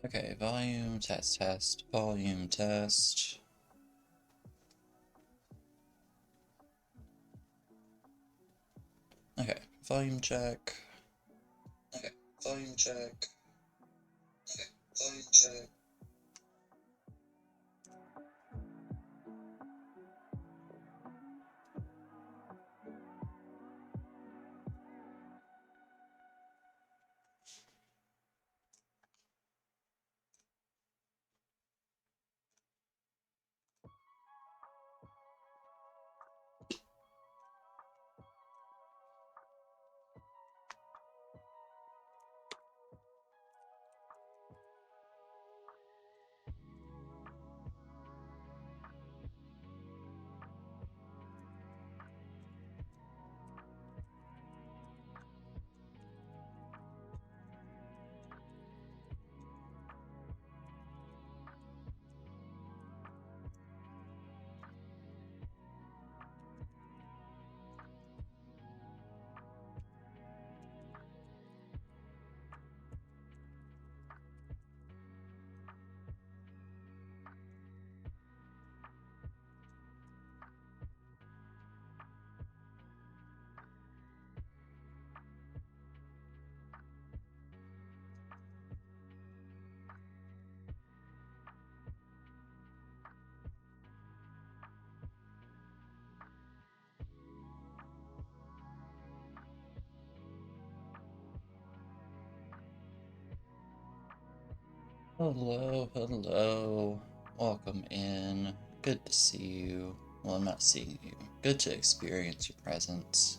Okay, volume test, volume test. Okay, volume check. Okay, volume check. Okay, volume check. Hello, hello. Welcome in. Good to see you. Well, I'm not seeing you. Good to experience your presence.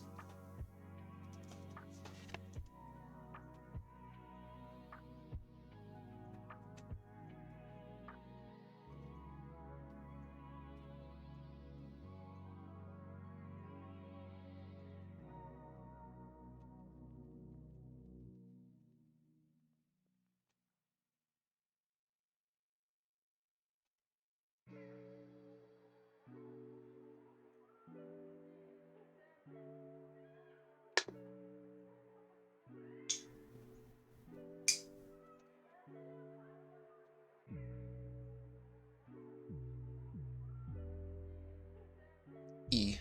E.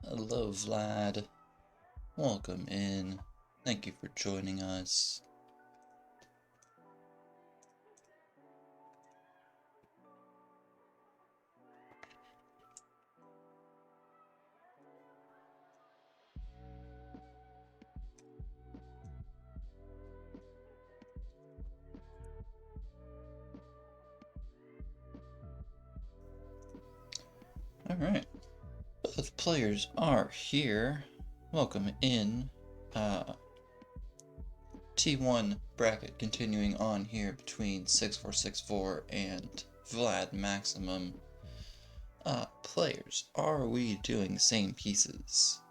Hello, Vlad. Welcome in. Thank you for joining us. Alright. Both players are here. Welcome in. T1 bracket continuing on here between 6464 and Vlad Maximum. Players, are we doing the same pieces?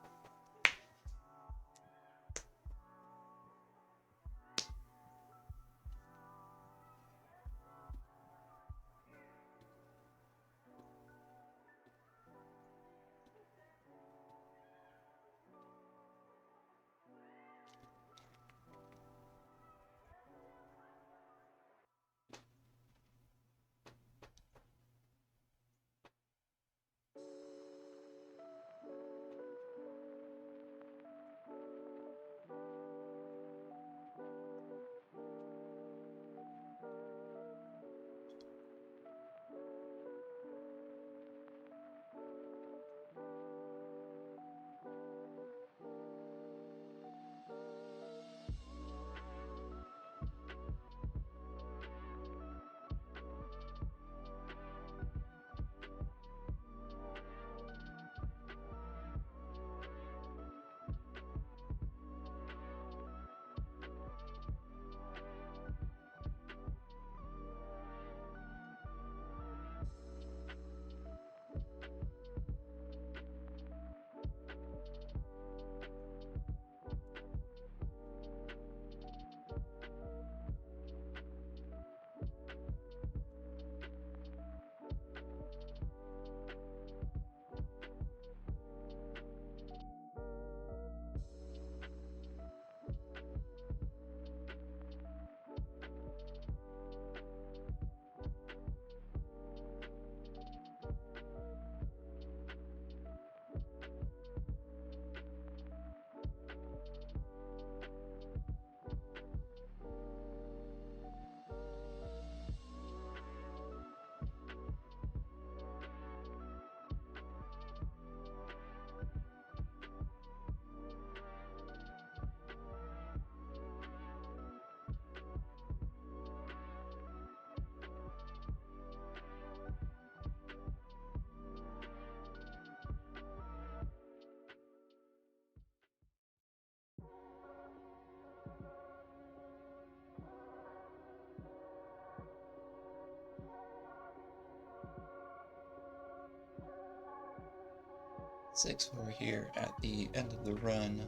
6-4 here at the end of the run.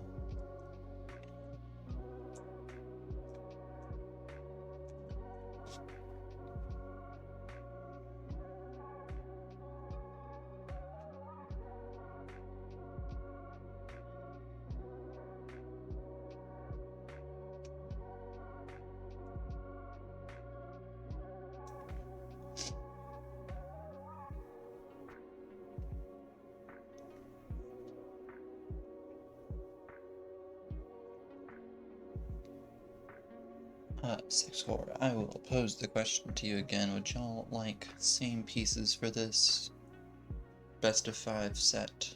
Sixfour, I will pose the question to you again. Would y'all like same pieces for this best of 5 set?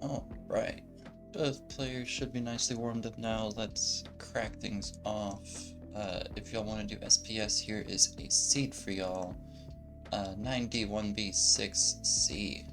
Alright. Both players should be nicely warmed up now. Let's crack things off. If y'all want to do SPS, here is a seed for y'all. 9D1B6C.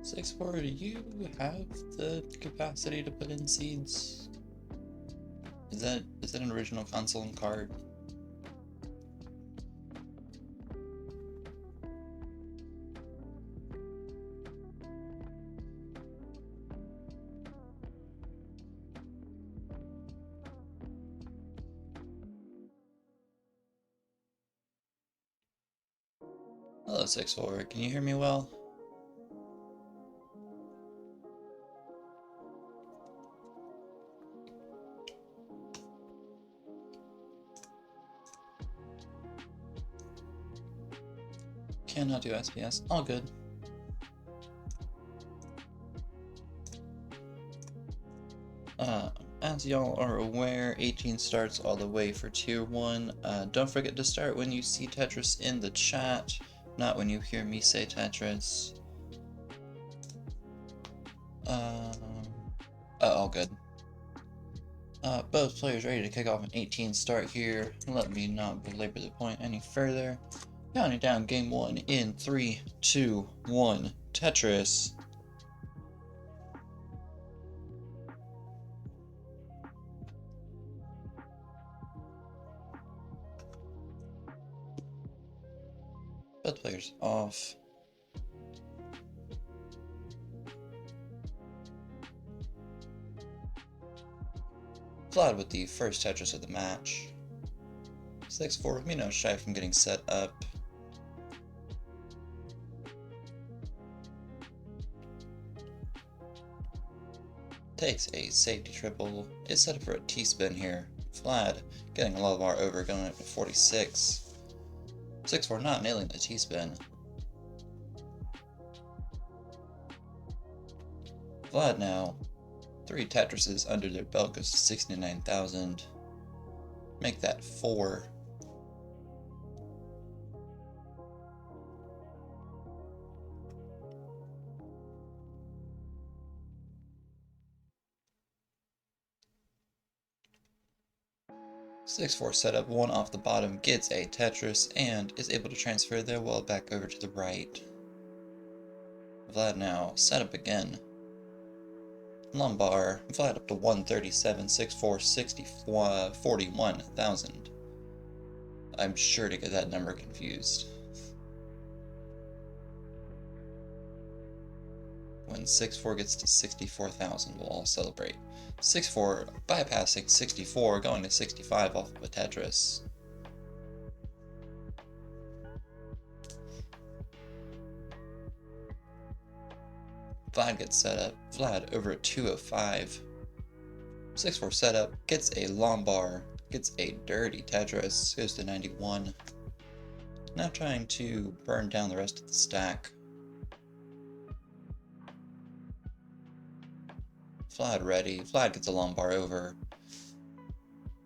Sixfour, do you have the capacity to put in seeds? Is that an original console and card? Hello, Sixfour. Can you hear me well? Cannot do SPS. All good. As y'all are aware, 18 starts all the way for Tier 1. Don't forget to start when you see Tetris in the chat, not when you hear me say Tetris. All good. Both players ready to kick off an 18 start here. Let me not belabor the point any further. Counting down game 1 in 3, 2, 1, Tetris. Both players off. Vlad with the first Tetris of the match. Sixfour with me no shy from getting set up. Takes a safety triple. Is set up for a T-spin here. Vlad getting a lot of bar over, going up to 46. Sixfour not nailing the T-spin. Vlad now 3 Tetrises under their belt goes to 69,000. Make that 4. Sixfour setup, 1 off the bottom, gets a Tetris, and is able to transfer their well back over to the right. Vlad now set up again. Lumbar, Vlad up to 137, Sixfour 41,000. I'm sure to get that number confused. When Sixfour gets to 64,000, we'll all celebrate. Sixfour bypassing 64, going to 65 off of a Tetris. Vlad gets set up. Vlad over at 205. Sixfour setup, gets a Lombard, gets a dirty Tetris, goes to 91. Now trying to burn down the rest of the stack. Vlad ready. Vlad gets a Lombard over.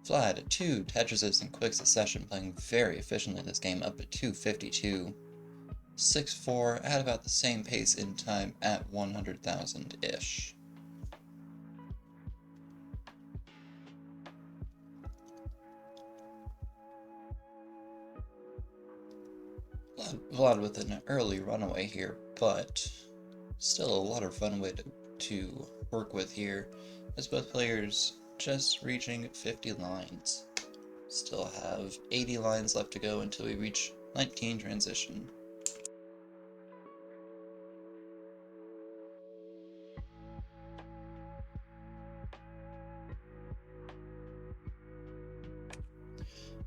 Vlad 2 Tetrises in quick succession, playing very efficiently this game, up at 252. Sixfour at about the same pace in time at 100,000-ish. Vlad with an early runaway here, but still a lot of runaway to work with here, as both players just reaching 50 lines. Still have 80 lines left to go until we reach 19 transition.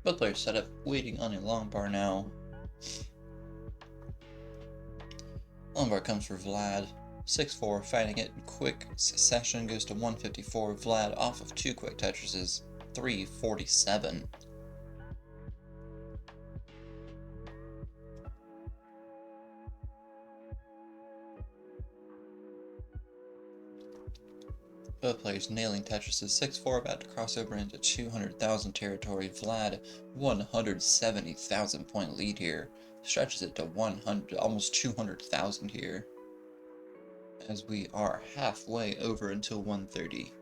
Both players set up, waiting on a long bar now. Lombard comes for Vlad. 6-4, fighting it in quick succession, goes to 154. Vlad off of 2 quick Tetrises, 347. Both players nailing Tetrises. 6-4 about to cross over into 200,000 territory. Vlad, 170,000 point lead here. Stretches it to 100, almost 200,000 here. As we are halfway over until 130.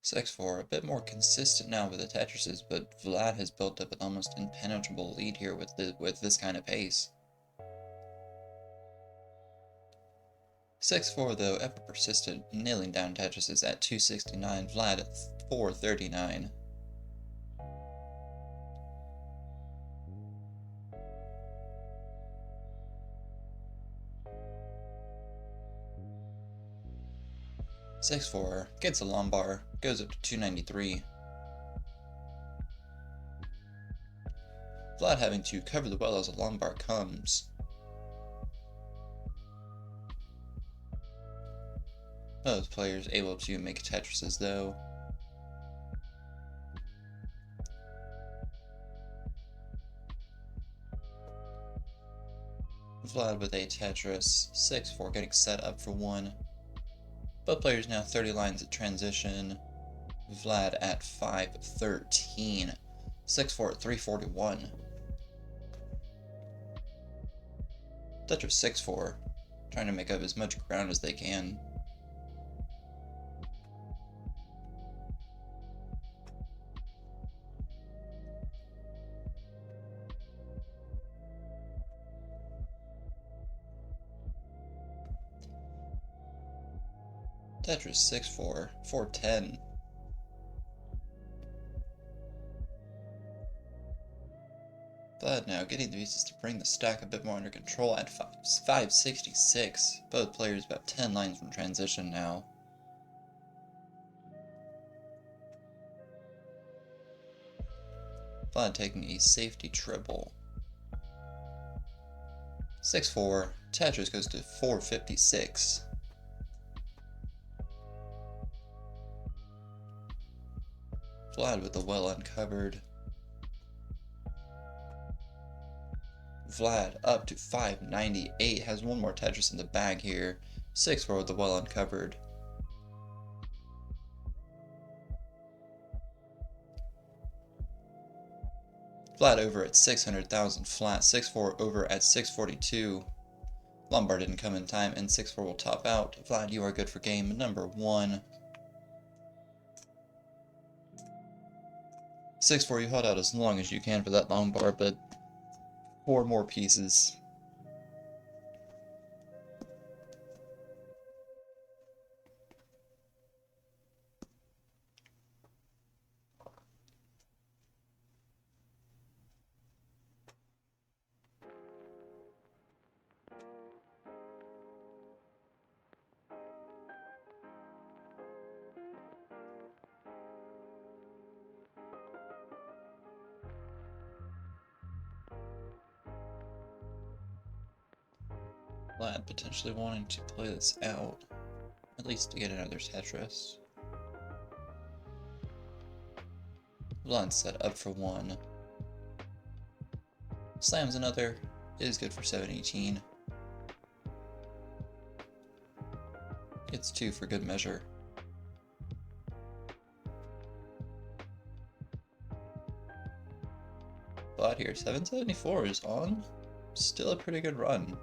Sixfour, a bit more consistent now with the Tetrises, but Vlad has built up an almost impenetrable lead here with this kind of pace. 6-4 though, ever persistent, nailing down Tetrises at 269, Vlad at 439. Sixfour gets a Lombard, goes up to 293. Vlad having to cover the well as a Lombard comes. Both players able to make Tetrises though. Vlad with a Tetris, 6-4 getting set up for 1. Both players now 30 lines at transition. Vlad at 513. 6-4 at 341. Tetris 6-4, trying to make up as much ground as they can. Tetris 6-4, 410. Vlad now getting the pieces to bring the stack a bit more under control at 566. Both players about 10 lines from transition now. Vlad taking a safety triple. 6-4, Tetris goes to 456. Vlad with the well uncovered. Vlad up to 598, has one more Tetris in the bag here. 6-4 with the well uncovered. Vlad over at 600,000 flat, 6-4 over at 642. Lombard didn't come in time, and 6-4 will top out. Vlad, you are good for game number 1. 6-4, you held out as long as you can for that Lombard, but 4 more pieces. Vlad potentially wanting to play this out, at least to get another Tetris. Vlad set up for 1. Slams another, it is good for 718. Gets 2 for good measure. Vlad here, 774 is on. Still a pretty good run.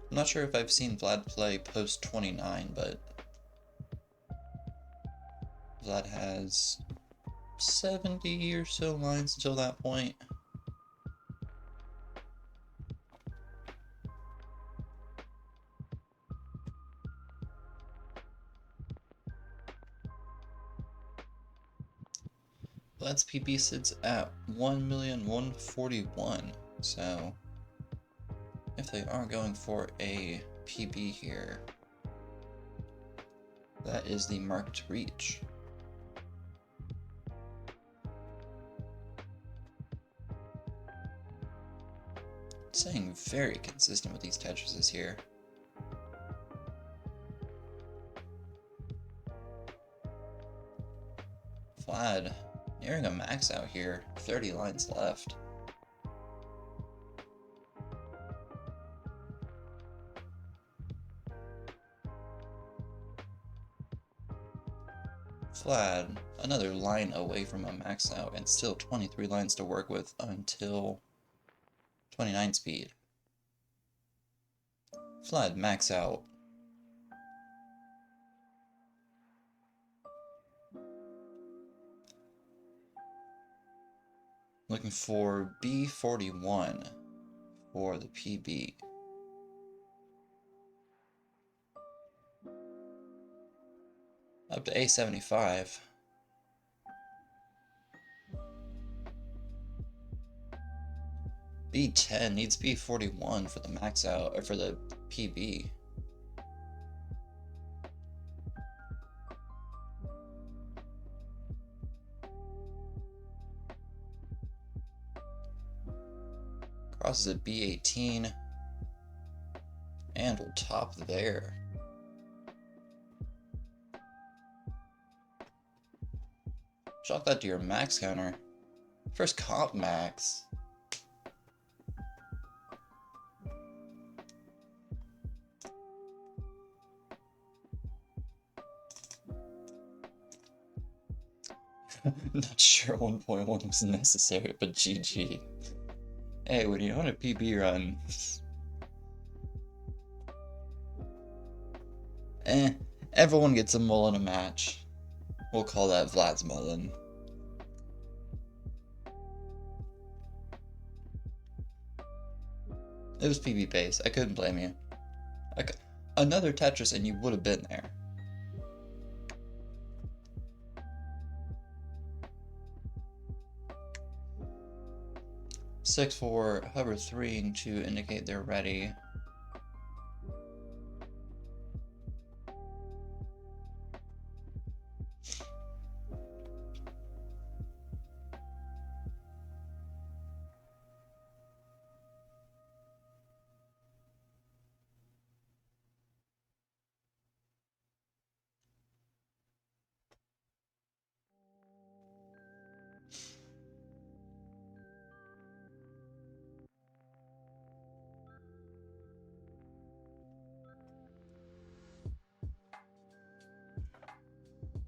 I'm not sure if I've seen Vlad play post 29, but Vlad has 70 or so lines until that point. Vlad's PB sits at 1,141,000, so if they are going for a PB here, that is the mark to reach. Staying very consistent with these Tetrises here. Vlad nearing a max out here, 30 lines left. Vlad, another line away from a max out, and still 23 lines to work with until 29 speed. Vlad max out. Looking for B41 for the PB. Up to A75. B10 needs B41 for the max out, or for the PB. Crosses at B18. And will top there. Chalk that to your max counter. First comp max. Not sure 1.1 was necessary, but GG. Hey, when you're on a PB run, everyone gets a mull in a match. We'll call that Vlad's Mullen. It was PB base. I couldn't blame you. Another Tetris and you would have been there. Sixfour, hover 3 to indicate they're ready.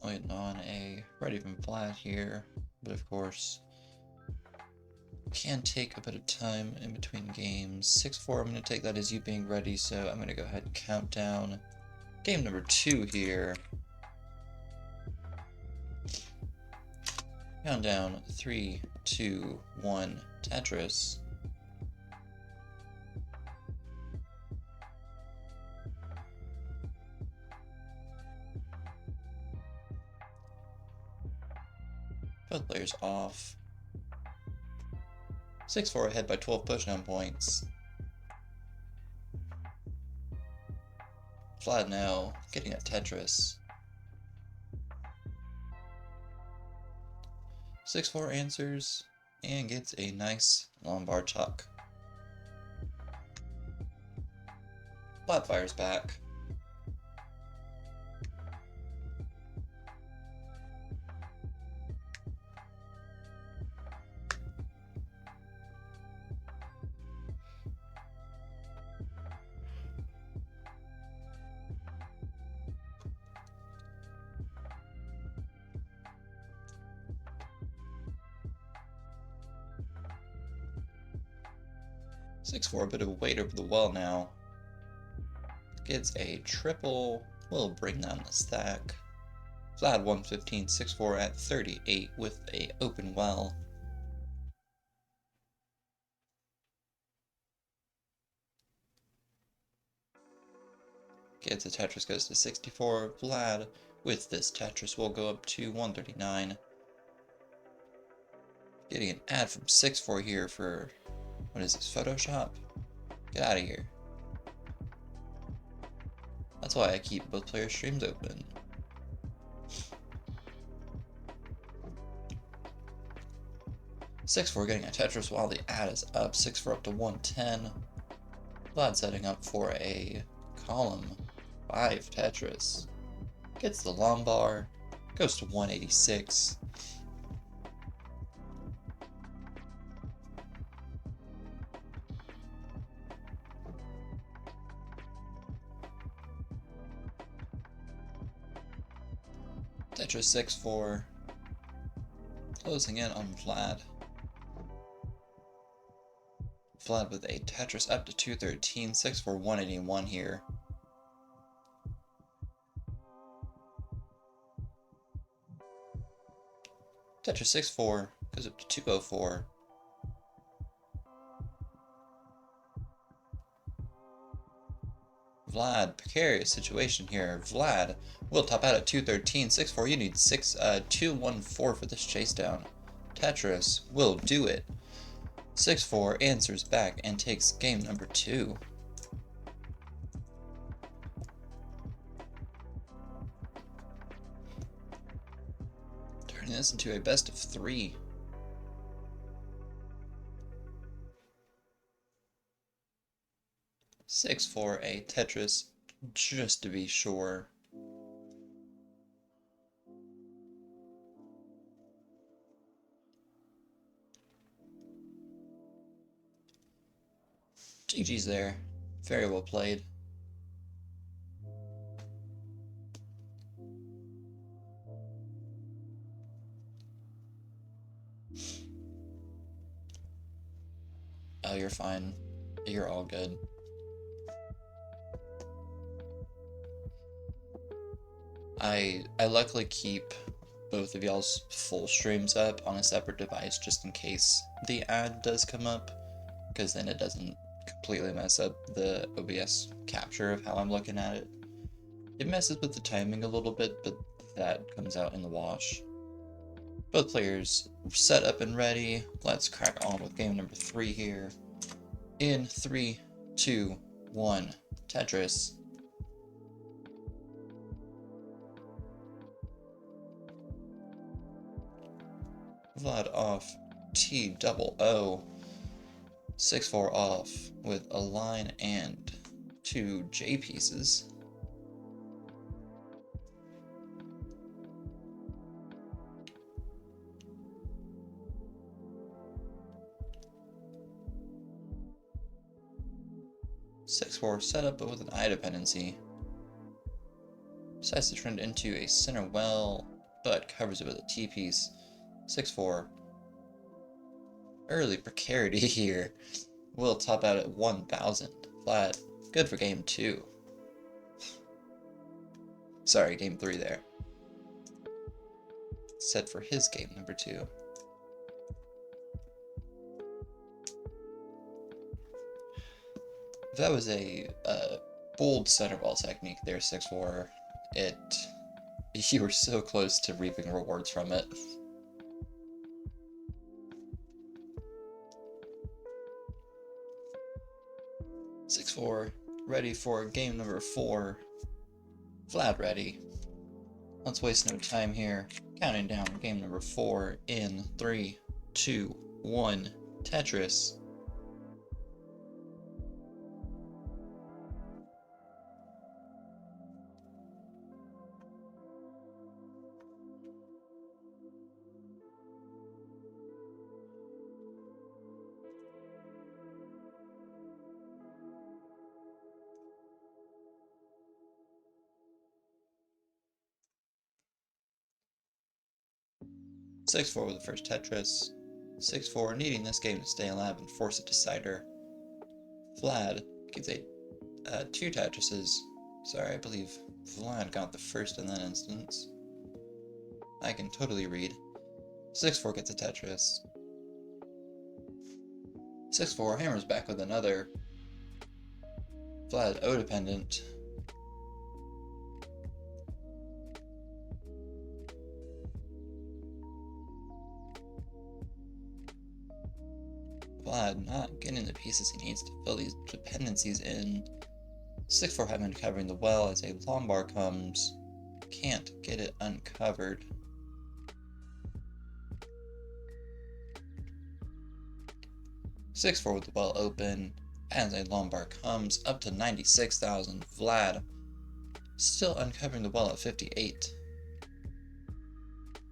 Waiting on a ready from Vlad here, but of course can take a bit of time in between games. 6-4, I'm going to take that as you being ready, so I'm going to go ahead and count down game number 2 here. Countdown 3, 2, 1, Tetris. Both players off. 6-4 ahead by 12 pushdown points. Vlad now getting a Tetris. 6-4 answers and gets a nice Lombard tuck. Vlad fires back. Sixfour, a bit of weight over the well now. Gets a triple. Will bring down the stack. Vlad 115, 6-4 at 38 with a open well. Gets a Tetris, goes to 64. Vlad with this Tetris will go up to 139. Getting an ad from 6-4 here for, what is this, Photoshop? Get out of here. That's why I keep both player streams open. 6-4 getting a Tetris while the ad is up. 6-4 up to 110. Vlad setting up for a column 5 Tetris. Gets the Lombard. Goes to 186. Tetris 6-4. Closing in on Vlad. Vlad with a Tetris up to 213. 6-4, 181 here. Tetris 6-4 goes up to 204. Vlad, precarious situation here. Vlad will top out at 213. 6-4, you need 214 for this chase down. Tetris will do it. 6-4 answers back and takes game number 2. Turning this into a best of 3. Six for a Tetris, just to be sure. GG's there. Very well played. Oh, you're fine. You're all good. I luckily keep both of y'all's full streams up on a separate device just in case the ad does come up, because then it doesn't completely mess up the OBS capture of how I'm looking at it. It messes with the timing a little bit, but that comes out in the wash. Both players set up and ready. Let's crack on with game number 3 here. In 3, 2, 1, Tetris. Vlad off, T-double-O. 6-4 off with a line and 2 J pieces. Six-4 setup, but with an I dependency. Decides to turn it into a center well, but covers it with a T piece. 6-4. Early precarity here. Will top out at 1,000. Vlad, good for game 2. Sorry, game 3 there. Set for his game number 2. That was a bold center ball technique there, 6-4. You were so close to reaping rewards from it. Six-4, ready for game number 4. Vlad ready. Let's waste no time here. Counting down game number 4 in 3, 2, 1, Tetris. Six-4 with the first Tetris. 6-4 needing this game to stay alive and force a decider. Vlad gets a 2 Tetrises. Sorry, I believe Vlad got the first in that instance. I can totally read. 6-4 gets a Tetris. 6-4 hammers back with another. Vlad O-dependent. Vlad not getting the pieces he needs to fill these dependencies in. 6-4 having covering the well as a Lombard comes. Can't get it uncovered. 6-4 with the well open, as a long bar comes up to 96,000. Vlad still uncovering the well at 58.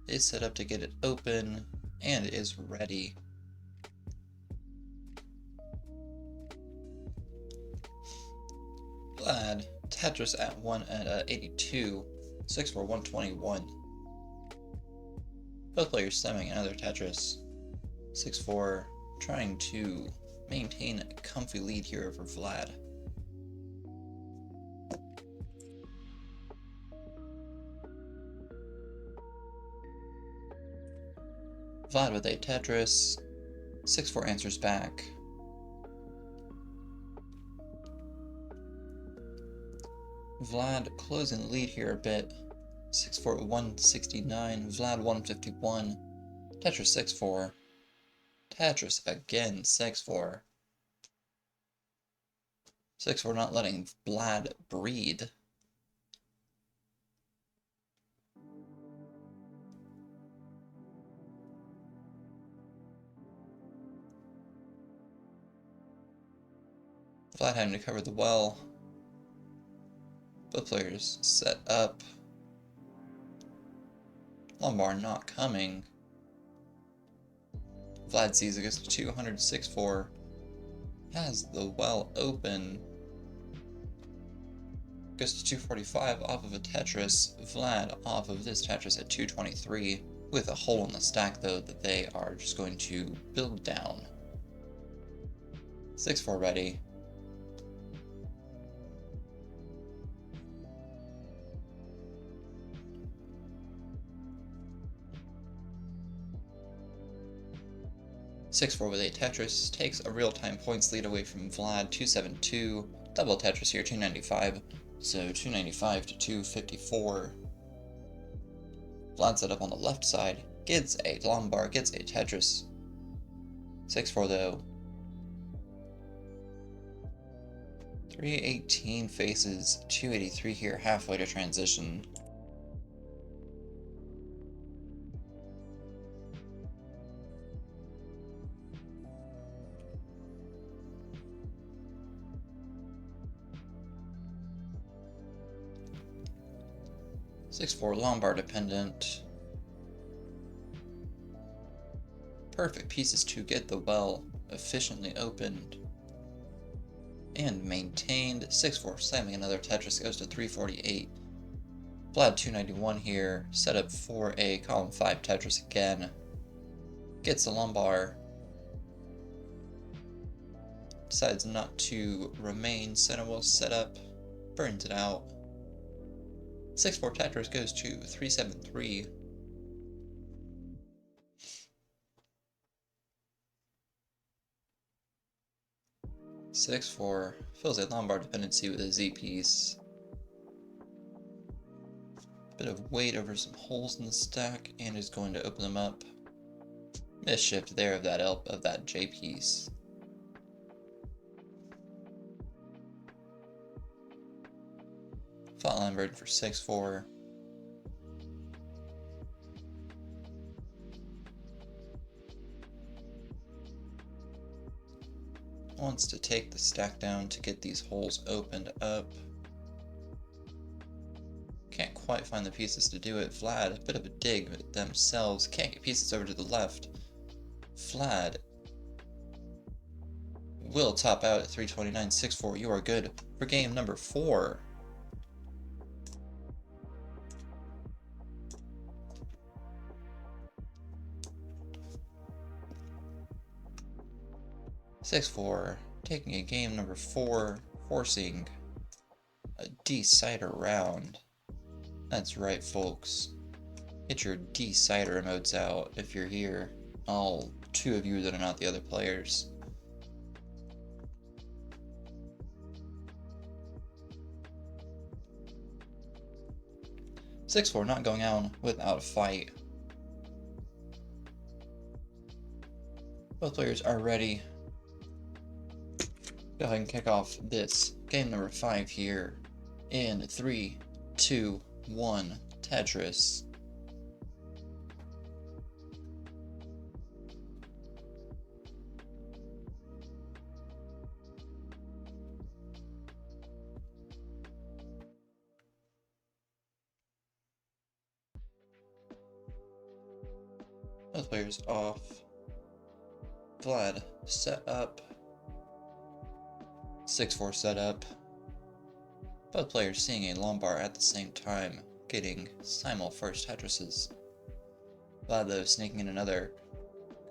Is set up to get it open and is ready. Vlad, Tetris at 82, 6-4, 121. Both players stemming another Tetris. 6-4 trying to maintain a comfy lead here over Vlad. Vlad with a Tetris. 6-4 answers back. Vlad closing the lead here a bit. 6-4 169, Vlad 151. Tetris 6-4. Tetris again 6-4. 6-4 not letting Vlad breathe. Vlad having to cover the well. Both players set up. Lombard not coming. Vlad sees it goes to 200, 6-4. Has the well open. Goes to 245 off of a Tetris. Vlad off of this Tetris at 223. With a hole in the stack though that they are just going to build down. 6-4 ready. Six-4 with a Tetris takes a real-time points lead away from Vlad. 272. Double Tetris here, 295. So 295 to 254. Vlad set up on the left side. Gets a long bar, gets a Tetris. 6-4 though. 318 faces 283 here, halfway to transition. Six-4 Lombard dependent. Perfect pieces to get the well efficiently opened and maintained. 6-4 slamming another Tetris goes to 348. Vlad 291 here, set up for a column 5 Tetris again. Gets the Lombard. Decides not to remain. Center well set up, burns it out. 6-4 Tetris goes to 373. Six-4 fills a Lombard dependency with a Z piece. Bit of weight over some holes in the stack and is going to open them up. Misshift there of that J piece. Fought Lambert for 6-4. Wants to take the stack down to get these holes opened up. Can't quite find the pieces to do it. Vlad, a bit of a dig with themselves. Can't get pieces over to the left. Vlad will top out at 329. 6-4. You are good for game number 4. Six-4, taking a game number 4, forcing a D-Cider round. That's right, folks. Get your D-Cider emotes out if you're here. All 2 of you that are not the other players. Six-4 not going out without a fight. Both players are ready. Go ahead and kick off this game number 5 here in 3, 2, 1, Tetris. Both players off. Vlad set up. 6-4 set up. Both players seeing a Lombard at the same time, getting simul first Tetrises. Vlad though sneaking in another.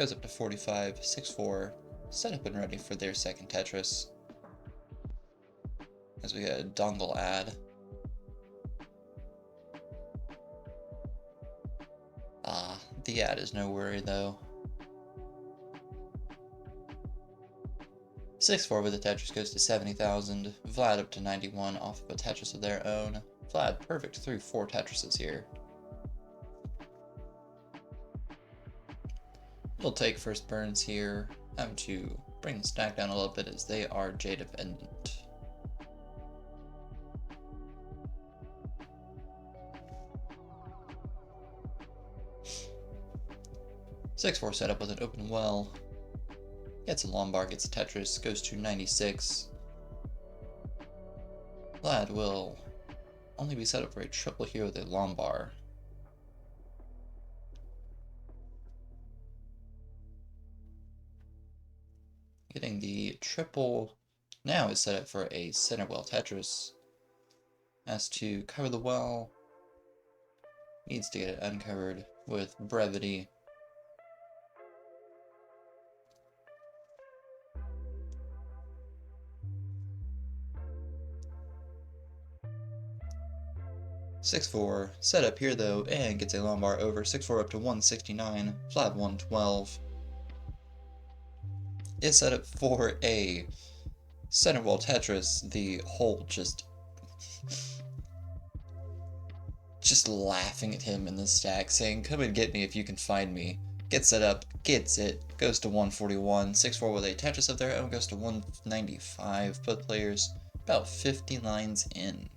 Goes up to 45, 6-4, set up and ready for their second Tetris. As we get a dongle ad. The ad is no worry though. 6-4 with a Tetris goes to 70,000, Vlad up to 91 off of a Tetris of their own. Vlad perfect through 4 Tetrises here. We'll take first burns here, having to bring the stack down a little bit as they are J dependent. Six-4 setup with an open well. Gets a Lombard, gets a Tetris, goes to 96. Vlad will only be set up for a triple here with a Lombard. Getting the triple now is set up for a center well Tetris. Has to cover the well. Needs to get it uncovered with brevity. Six-4 set up here though and gets a Lombard over. 6-4 up to 169. Vlad 112. Is set up for a center wall Tetris. The hole just laughing at him in the stack, saying, "Come and get me if you can find me." Gets set up, gets it, goes to 141. 6-4 with a Tetris of their own goes to 195. Both players about 50 lines in.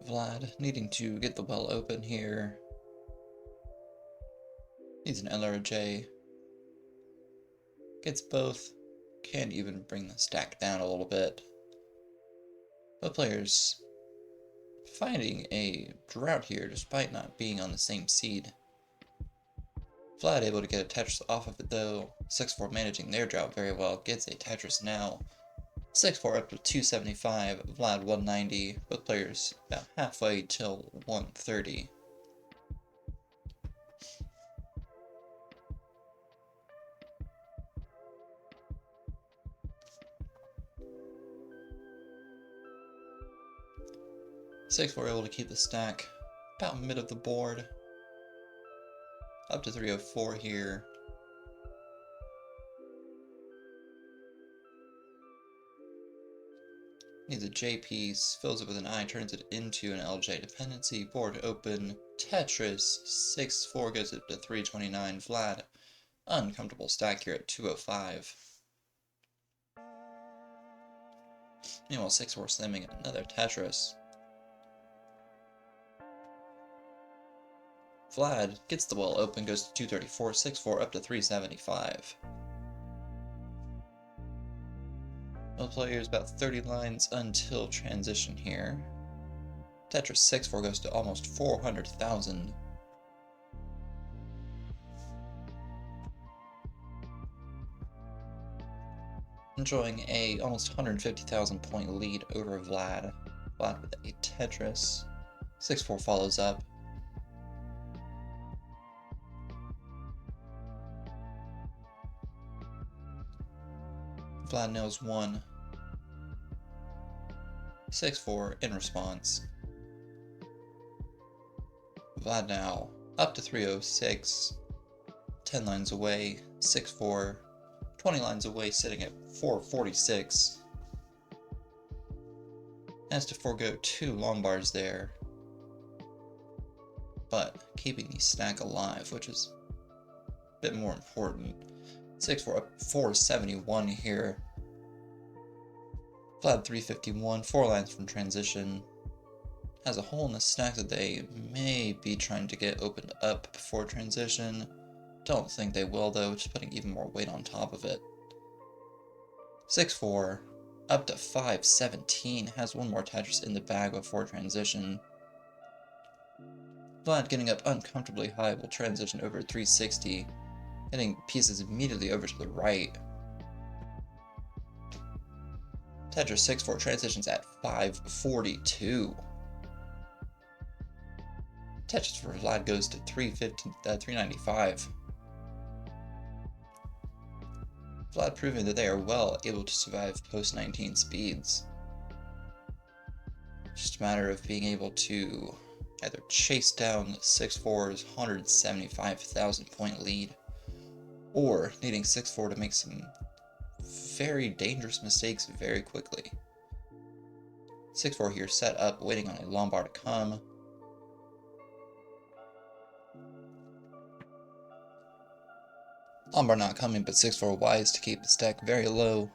Vlad needing to get the well open here. Needs an LRJ. Gets both. Can even bring the stack down a little bit. Both players finding a drought here despite not being on the same seed. Vlad able to get a Tetris off of it though. 6-4 managing their drought very well. Gets a Tetris now. 6-4 up to 275, Vlad 190, both players about halfway till 130. Six-4 able to keep the stack about mid of the board. Up to 304 here. Needs a J piece, fills it with an I, turns it into an LJ dependency, board open, Tetris, 6-4 goes up to 329, Vlad, uncomfortable stack here at 205. Meanwhile, 6-4 slamming another Tetris. Vlad gets the well open, goes to 234, 6-4 up to 375. Both players about 30 lines until transition here. Tetris 6-4 goes to almost 400,000. Enjoying a almost 150,000 point lead over Vlad. Vlad with a Tetris. 6-4 follows up. Vlad nails 1. 6-4 in response. Vlad now up to 306. 10 lines away. 6-4. 20 lines away, sitting at 446. Has to forego 2 Lombards there. But keep keeping the stack alive, which is a bit more important. 6-4 up 471 here. Vlad 351, 4 lines from transition. Has a hole in the stack that they may be trying to get opened up before transition. Don't think they will though, just putting even more weight on top of it. 6-4 up to 517, has one more Tetris in the bag before transition. Vlad getting up uncomfortably high will transition over 360, hitting pieces immediately over to the right. Tetris 6-4 transitions at 542. Tetris for Vlad goes to 395. Vlad proving that they are well able to survive post-19 speeds. Just a matter of being able to either chase down 6-4's 175,000 point lead, or needing 6-4 to make some very dangerous mistakes very quickly. 6-4 here set up, waiting on a Lombard to come. Lombard not coming, but 6-4 wise to keep the stack very low.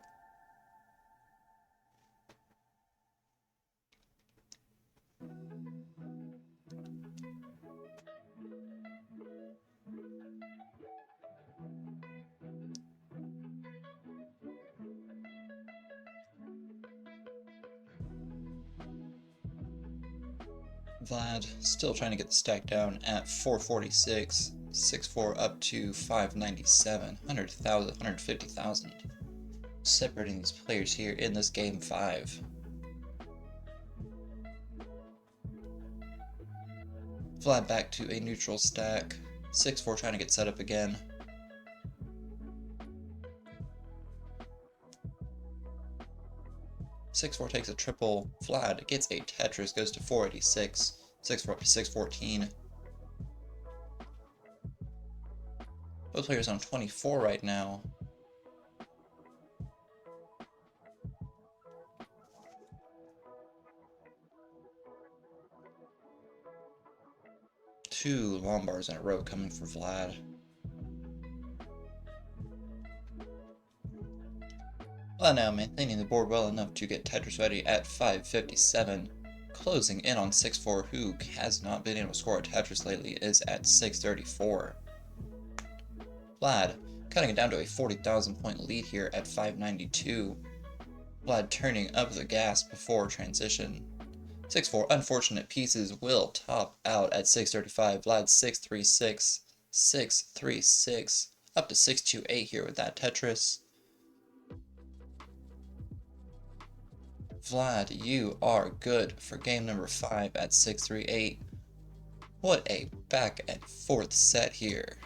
Vlad still trying to get the stack down at 446. 6-4 up to 597, 100,000, 150,000. Separating these players here in this game 5. Vlad back to a neutral stack. 6-4 trying to get set up again. Six-4 takes a triple. Vlad gets a Tetris, goes to 486. 6-4 up to 614. Both players on 24 right now. Two Lombards in a row coming for Vlad. Vlad now maintaining the board well enough to get Tetris ready at 557. Closing in on 6-4, who has not been able to score a Tetris lately, is at 634. Vlad cutting it down to a 40,000 point lead here at 592. Vlad turning up the gas before transition. 6-4 unfortunate pieces will top out at 635. Vlad 636, 636, up to 628 here with that Tetris. Vlad, you are good for game number 5 at 638. What a back and forth set here.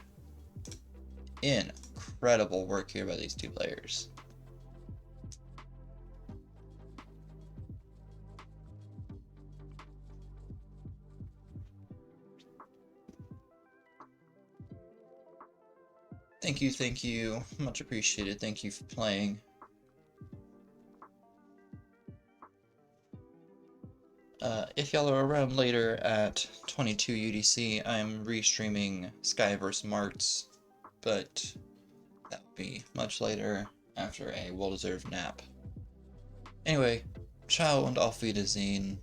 Incredible work here by these two players. Thank you. Much appreciated. Thank you for playing. If y'all are around later at 22 UDC, I'm restreaming Sky vs. Marts, but that will be much later after a well-deserved nap. Anyway, ciao und auf Wiedersehen.